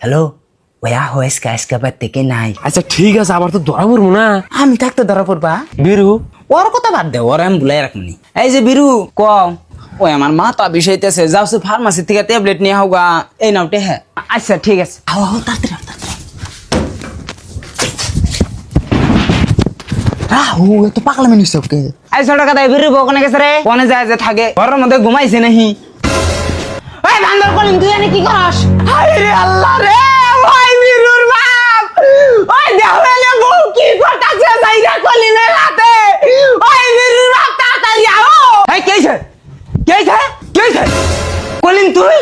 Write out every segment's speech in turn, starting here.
Hello ওয়া হয়েছে আজকে বাদ থেকে নাই। আচ্ছা ঠিক আছে, আবার তো ধরা পড়বো না। আমি থাকতে ধরা পড়বা। বীরু ওর কথা বাদ দে, ওর আমি ভুলাই রাখবনি। এই যে বিরু ক ওই আমার মাথা বিষাইতেছে, যাও ফার্মাসি থেকে ট্যাবলেট নিয়ে হোগা, এই নাও হ্যাঁ। আচ্ছা ঠিক আছে, আও আও তাড়াতাড়ি আও, তাড়াতাড়ি। রাহু এত পাগলামি নিস সবকে। এই ছোট কথা বিরু কোনে গেছে রে? কোনে যায় যে থাকে ঘরের মধ্যে ঘুমাইছে নাহি? ওই বান্দর কলিম তুই এনে কি করস? হায় রে আল্লাহ রে, ওই বিরুর বাপ ওই দেহলে বউ কি করতাছে জায়গা কলিমের রাতে। ওই বিরুর বাপ তাড়াতাড়ি আও। এই কেইছে কেইছে কেইছে কলিম তুই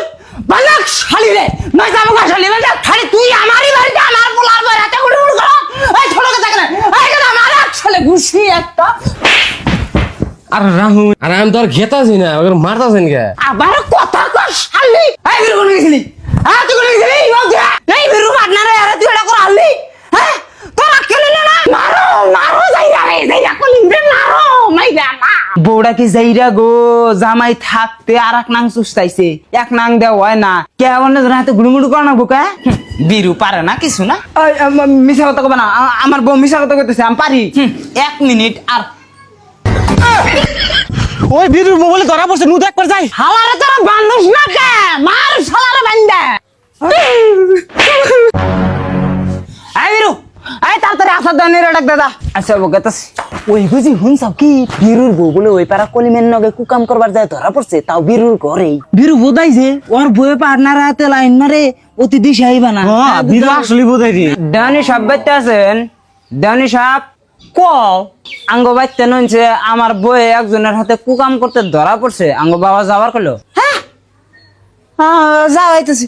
বালক শালি রে, নয় যাবো গা শালি বালক খালি তুই আমারই বাড়িতে আমার পোলার বাড়িতে গুড়গুড় কর। এই ছোট কথা কেন এই কেন আমার এক শালে ঘুষি একটা। আর রাহু আর আমি তো আর ঘেতাছি না, ওকে মারতাছেন কে? আবার কথা কর শালি। এই বিরু কোনে গেছিলি? হ্যাঁ তুই কোনে গেছিলি? এই বিরু পার্টনারে আরে তুই এটা কর হালি। হ্যাঁ তোরা খেলিলে না? মারো মারো যাইরা রে, যাইরা কলিম রে মারো মাইরা না। বউড়া কি যাইরা গো জামাই থাকতে আর এক নাং চুস্তাইছে, এক নাং দেওয়া হয় না কেমন হাতে গুড়ুমুড়ু কর না বোকা। বিরু পারে না কিছু না। মিশা কথা কবে না, আমার বউ মিশা কথা কইতেছে আমি পারি। 1 মিনিট আর ওই বীরুর মোবাইলে ধরা পড়ছে, নু একবার যাই। হালারে তোরা বান্ধস না কে, মার শালারে বান্দা। এই বিরু এই তাড়াতাড়ি আসার দানের ডাক দাদা। আচ্ছা বগাতাছি ওই বুঝি হুনছাও কি বিরুর বউ বলে ওই পাড়া কলিমের নগে কুকাম করবার যায় ধরা পড়ছে, তাও বিরুর ঘরেই। বিরু বোধাই যে ওর বউয়ে পার্টনার হাতে লাইন মারে অতি দিশা আইবা না। বীরু আসলে বোধাই রে। ডানি সাহেব বাইতে আছেন? ডানি সাহেব ক আঙ্গ বাইতে নইছে আমার বউয়ে একজনের হাতে কুকাম করতে ধরা পড়ছে, আঙ্গ বাবা যাবার কইলো। হ্যাঁ যাওয়াইতেছি।